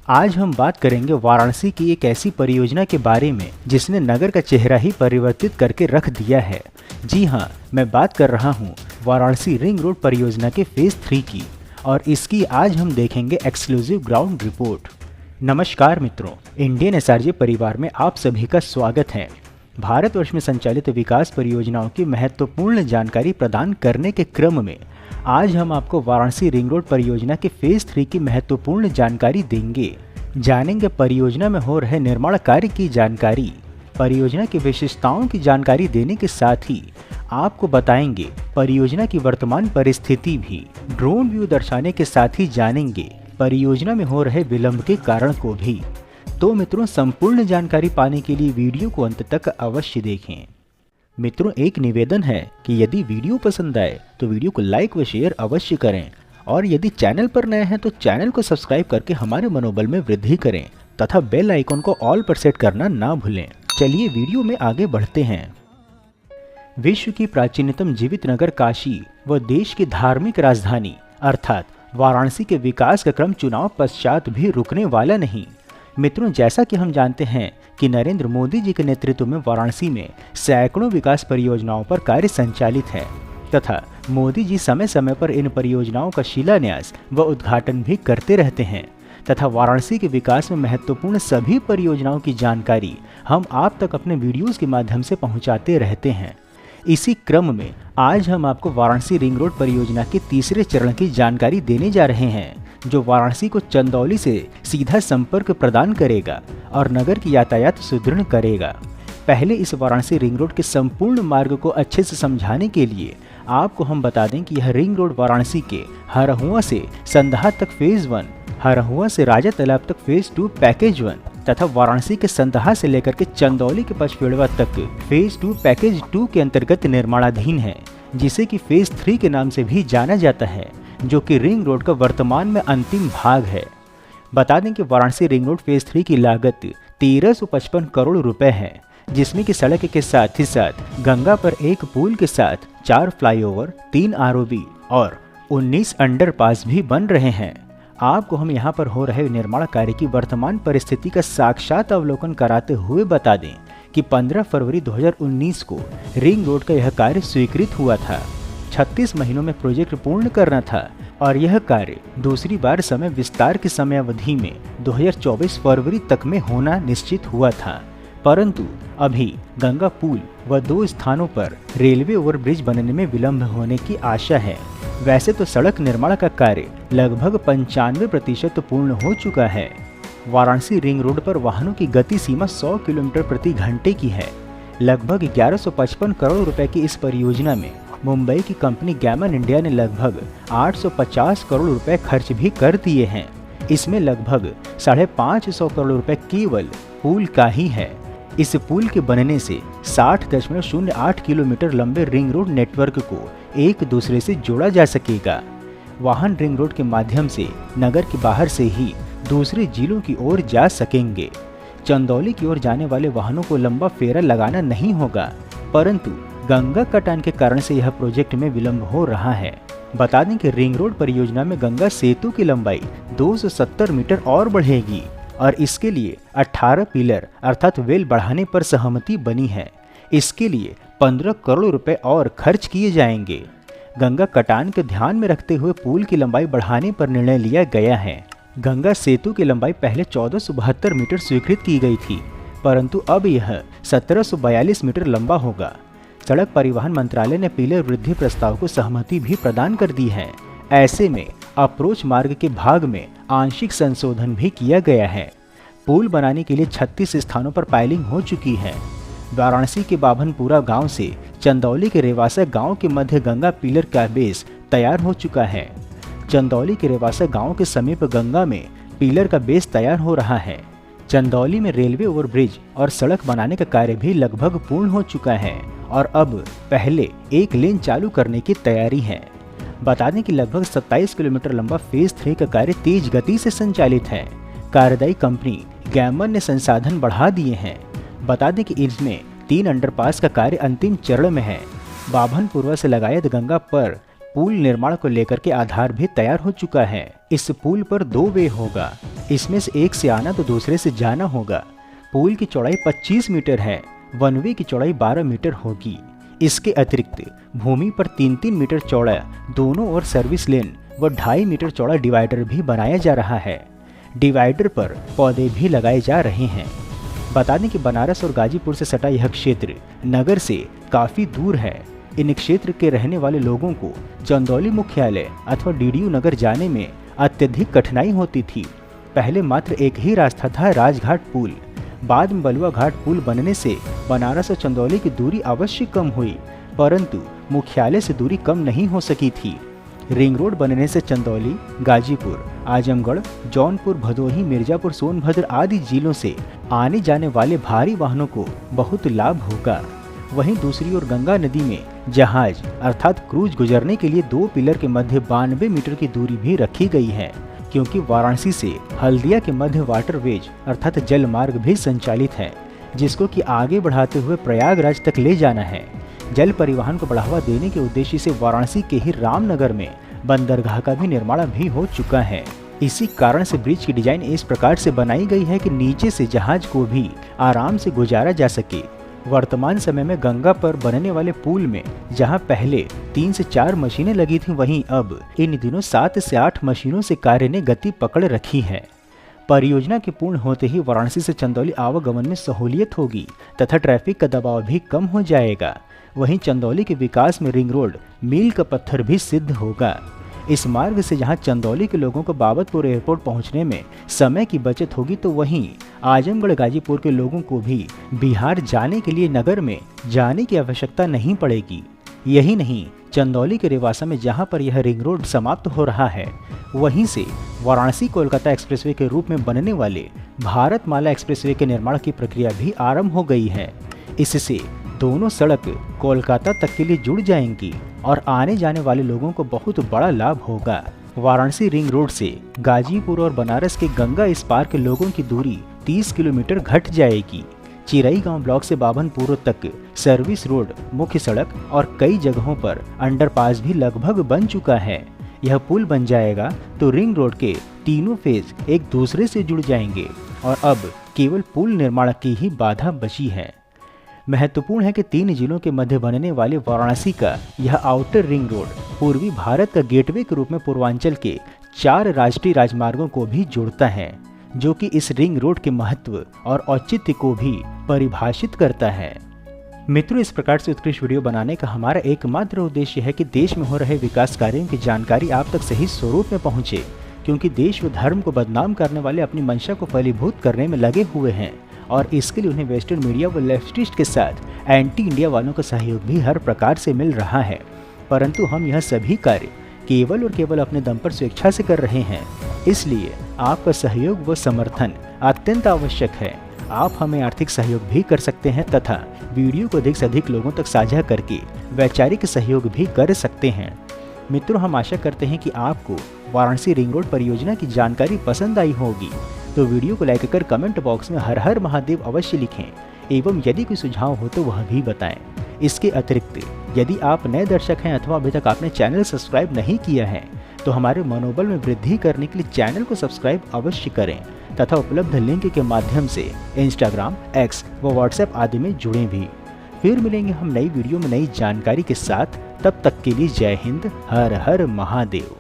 आज हम बात करेंगे वाराणसी की एक ऐसी परियोजना के बारे में जिसने नगर का चेहरा ही परिवर्तित करके रख दिया है। जी हाँ, मैं बात कर रहा हूँ वाराणसी रिंग रोड परियोजना के फेज 3 की, और इसकी आज हम देखेंगे एक्सक्लूसिव ग्राउंड रिपोर्ट। नमस्कार मित्रों, इंडियन एसआरजे परिवार में आप सभी का स्वागत है। भारतवर्ष में संचालित विकास परियोजनाओं की महत्वपूर्ण जानकारी प्रदान करने के क्रम में आज हम आपको वाराणसी रिंग रोड परियोजना के फेज 3 की महत्वपूर्ण जानकारी देंगे। जानेंगे परियोजना में हो रहे निर्माण कार्य की जानकारी, परियोजना की विशेषताओं की जानकारी देने के साथ ही आपको बताएंगे परियोजना की वर्तमान परिस्थिति भी। ड्रोन व्यू दर्शाने के साथ ही जानेंगे परियोजना में हो रहे विलंब के कारण को भी। तो मित्रों, संपूर्ण जानकारी पाने के लिए वीडियो को अंत तक अवश्य देखें। मित्रों, एक निवेदन है कि यदि वीडियो पसंद आए तो वीडियो को लाइक व शेयर अवश्य करें, और यदि चैनल पर नए हैं तो चैनल को सब्सक्राइब करके हमारे मनोबल में वृद्धि करें तथा बेल आइकन को ऑल पर सेट करना ना भूलें। चलिए वीडियो में आगे बढ़ते हैं। विश्व की प्राचीनतम जीवित नगर काशी व देश की धार्मिक राजधानी अर्थात वाराणसी के विकास का क्रम चुनाव पश्चात भी रुकने वाला नहीं। मित्रों, जैसा कि हम जानते हैं कि नरेंद्र मोदी जी के नेतृत्व में वाराणसी में सैकड़ों विकास परियोजनाओं पर कार्य संचालित है तथा मोदी जी समय समय पर इन परियोजनाओं का शिलान्यास व उद्घाटन भी करते रहते हैं तथा वाराणसी के विकास में महत्वपूर्ण सभी परियोजनाओं की जानकारी हम आप तक अपने वीडियोस के माध्यम से पहुंचाते रहते हैं। इसी क्रम में आज हम आपको वाराणसी रिंग रोड परियोजना के तीसरे चरण की जानकारी देने जा रहे हैं, जो वाराणसी को चंदौली से सीधा संपर्क प्रदान करेगा और नगर की यातायात सुदृढ़ करेगा। पहले इस वाराणसी रिंग रोड के संपूर्ण मार्ग को अच्छे से समझाने के लिए आपको हम बता दें कि यह रिंग रोड वाराणसी के हरहुआ से संदहा तक फेज 1, हरहुआ से राजा तालाब तक फेज 2 पैकेज 1 तथा वाराणसी के संदहा से लेकर के चंदौली के पचपेड़वा तक फेज 2 पैकेज 2 के अंतर्गत निर्माणाधीन है, जिसे कि फेज 3 के नाम से भी जाना जाता है, जो कि रिंग रोड का वर्तमान में अंतिम भाग है। बता दें कि वाराणसी रिंग रोड फेज 3 की लागत 1355 करोड़ रुपए है, जिसमें कि सड़क के साथ ही साथ गंगा पर एक पुल के साथ 4 फ्लाईओवर, 3 आरओबी और 19 अंडरपास भी बन रहे हैं। आपको हम यहाँ पर हो रहे निर्माण कार्य की वर्तमान परिस्थिति का साक्षात अवलोकन कराते हुए बता दें कि 15 फरवरी 2019 को रिंग रोड का यह कार्य स्वीकृत हुआ था। 36 महीनों में प्रोजेक्ट पूर्ण करना था और यह कार्य दूसरी बार समय विस्तार की समयावधि में 2024 फरवरी तक में होना निश्चित हुआ था, परंतु अभी गंगा पुल व 2 स्थानों पर रेलवे ओवरब्रिज बनने में विलंब होने की आशा है। वैसे तो सड़क निर्माण का कार्य लगभग 95% पूर्ण हो चुका है। वाराणसी रिंग रोड पर वाहनों की गति सीमा 100 किलोमीटर प्रति घंटे की है। लगभग 1155 करोड़ रुपए की इस परियोजना में मुंबई की कंपनी गैमन इंडिया ने लगभग 850 करोड़ रुपए खर्च भी कर दिए हैं। इसमें लगभग 550 करोड़ रुपए केवल पुल का ही है। इस पुल के बनने से 60.08 किलोमीटर लंबे रिंग रोड नेटवर्क को एक दूसरे से जोड़ा जा सकेगा। वाहन रिंग रोड के माध्यम से नगर के बाहर से ही दूसरे जिलों की ओर जा सकेंगे। चंदौली की ओर जाने वाले वाहनों को लंबा फेरा लगाना नहीं होगा, परंतु गंगा कटान के कारण से यह प्रोजेक्ट में विलंब हो रहा है। बता दें कि रिंग रोड परियोजना में गंगा सेतु की लंबाई 270 मीटर और बढ़ेगी और इसके लिए 18 पिलर अर्थात वेल बढ़ाने पर सहमति बनी है। इसके लिए 15 करोड़ रुपए और खर्च किए जाएंगे। गंगा कटान के ध्यान में रखते हुए पुल की लंबाई बढ़ाने पर निर्णय लिया गया है। गंगा सेतु की लंबाई पहले 1472 मीटर स्वीकृत की गई थी, परंतु अब यह 1742 मीटर लंबा होगा। सड़क परिवहन मंत्रालय ने पिलर वृद्धि प्रस्ताव को सहमति भी प्रदान कर दी है। ऐसे में अप्रोच मार्ग के भाग में आंशिक संशोधन भी किया गया है। पुल बनाने के लिए 36 स्थानों पर पाइलिंग हो चुकी है। वाराणसी के बाभनपुरा गांव से चंदौली के रेवासा गांव के मध्य गंगा पिलर का बेस तैयार हो चुका है। चंदौली के रेवासा गांव के समीप गंगा में पिलर का बेस तैयार हो रहा है। चंदौली में रेलवे ओवरब्रिज और सड़क बनाने का कार्य भी लगभग पूर्ण हो चुका है और अब पहले एक लेन चालू करने की तैयारी है। बता दें कि लगभग 27 किलोमीटर लंबा फेज 3 का कार्य तेज गति से संचालित है। कार्यदायी कंपनी गैमन ने संसाधन बढ़ा दिए हैं। बता दें कि इसमें 3 अंडरपास का कार्य अंतिम चरण में है। बाभनपुरवा से लगायत गंगा पर पुल निर्माण को लेकर के आधार भी तैयार हो चुका है। इस पुल पर 2 वे होगा, इसमें से एक से आना तो दूसरे से जाना होगा। पुल की चौड़ाई 25 मीटर है, 1 वे की चौड़ाई 12 मीटर होगी। इसके अतिरिक्त भूमि पर 3-3 मीटर चौड़ा दोनों ओर सर्विस लेन व 2.5 मीटर चौड़ा डिवाइडर भी बनाया जा रहा है। डिवाइडर पर पौधे भी लगाए जा रहे हैं। बता दें कि बनारस और गाजीपुर से सटा यह क्षेत्र नगर से काफ़ी दूर है। इन क्षेत्र के रहने वाले लोगों को चंदौली मुख्यालय अथवा डीडीयू नगर जाने में अत्यधिक कठिनाई होती थी। पहले मात्र एक ही रास्ता था, राजघाट पुल। बाद में बलुआ घाट पुल बनने से बनारस और चंदौली की दूरी अवश्य कम हुई, परंतु मुख्यालय से दूरी कम नहीं हो सकी थी। रिंग रोड बनने से चंदौली, गाजीपुर, आजमगढ़, जौनपुर, भदोही, मिर्जापुर, सोनभद्र आदि जिलों से आने जाने वाले भारी वाहनों को बहुत लाभ होगा। वहीं दूसरी ओर गंगा नदी में जहाज अर्थात क्रूज गुजरने के लिए 2 पिलर के मध्य 92 मीटर की दूरी भी रखी गई है, क्योंकि वाराणसी से हल्दिया के मध्य वाटरवेज अर्थात जल मार्ग भी संचालित है, जिसको कि आगे बढ़ाते हुए प्रयागराज तक ले जाना है। जल परिवहन को बढ़ावा देने के उद्देश्य से वाराणसी के ही रामनगर में बंदरगाह का भी निर्माण भी हो चुका है। इसी कारण से ब्रिज की डिजाइन इस प्रकार से बनाई गई है कि नीचे से जहाज को भी आराम से गुजारा जा सके। वर्तमान समय में गंगा पर बनने वाले पुल में जहां पहले 3 से 4 मशीनें लगी थीं, वहीं अब इन दिनों 7 से 8 मशीनों से कार्य ने गति पकड़ रखी है। परियोजना के पूर्ण होते ही वाराणसी से चंदौली आवागमन में सहूलियत होगी तथा ट्रैफिक का दबाव भी कम हो जाएगा। वहीं चंदौली के विकास में रिंग रोड मील का पत्थर भी सिद्ध होगा। इस मार्ग से जहां चंदौली के लोगों को बाबतपुर एयरपोर्ट पहुंचने में समय की बचत होगी, तो वहीं आजमगढ़ गाजीपुर के लोगों को भी बिहार जाने के लिए नगर में जाने की आवश्यकता नहीं पड़ेगी। यही नहीं, चंदौली के रेवासा में जहां पर यह रिंग रोड समाप्त हो रहा है, वहीं से वाराणसी कोलकाता एक्सप्रेसवे के रूप में बनने वाले भारतमाला एक्सप्रेसवे के निर्माण की प्रक्रिया भी आरंभ हो गई है। इससे दोनों सड़क कोलकाता तक के लिए जुड़ जाएंगी और आने जाने वाले लोगों को बहुत बड़ा लाभ होगा। वाराणसी रिंग रोड से गाजीपुर और बनारस के गंगा इस पार के लोगों की दूरी 30 किलोमीटर घट जाएगी। चिरई गांव ब्लॉक से बाभनपुर तक सर्विस रोड, मुख्य सड़क और कई जगहों पर अंडरपास भी लगभग बन चुका है। यह पुल बन जाएगा तो रिंग रोड के तीनों फेज एक दूसरे से जुड़ जाएंगे और अब केवल पुल निर्माण की ही बाधा बची है। महत्वपूर्ण है कि 3 जिलों के मध्य बनने वाले वाराणसी का यह आउटर रिंग रोड पूर्वी भारत का गेटवे के रूप में पूर्वांचल के 4 राष्ट्रीय राजमार्गों को भी जोड़ता है, जो कि इस रिंग रोड के महत्व और औचित्य को भी परिभाषित करता है। मित्रों, इस प्रकार से उत्कृष्ट वीडियो बनाने का हमारा एकमात्र उद्देश्य है कि देश में हो रहे विकास कार्यों की जानकारी आप तक सही स्वरूप में पहुंचे, क्योंकि देश व धर्म को बदनाम करने वाले अपनी मंशा को फलीभूत करने में लगे हुए हैं और इसके लिए उन्हें वेस्टर्न मीडिया व लेफ्टिस्ट के साथ एंटी इंडिया वालों का सहयोग भी हर प्रकार से मिल रहा है। परंतु हम यह सभी कार्य केवल और केवल अपने दम पर स्वेच्छा से कर रहे हैं, इसलिए आपका सहयोग व समर्थन अत्यंत आवश्यक है। आप हमें आर्थिक सहयोग भी कर सकते हैं तथा वीडियो को अधिक से अधिक लोगों तक साझा करके वैचारिक सहयोग भी कर सकते हैं। मित्रों, हम आशा करते हैं कि आपको वाराणसी रिंग रोड परियोजना की जानकारी पसंद आई होगी, तो वीडियो को लाइक कर कमेंट बॉक्स में हर हर महादेव अवश्य लिखें एवं यदि कोई सुझाव हो तो वह भी बताएं। इसके अतिरिक्त यदि आप नए दर्शक हैं अथवा अभी तक आपने चैनल सब्सक्राइब नहीं किया है, तो हमारे मनोबल में वृद्धि करने के लिए चैनल को सब्सक्राइब अवश्य करें तथा उपलब्ध लिंक के माध्यम से इंस्टाग्राम, एक्स व व्हाट्सएप आदि में जुड़ें भी। फिर मिलेंगे हम नई वीडियो में नई जानकारी के साथ। तब तक के लिए जय हिंद, हर हर महादेव।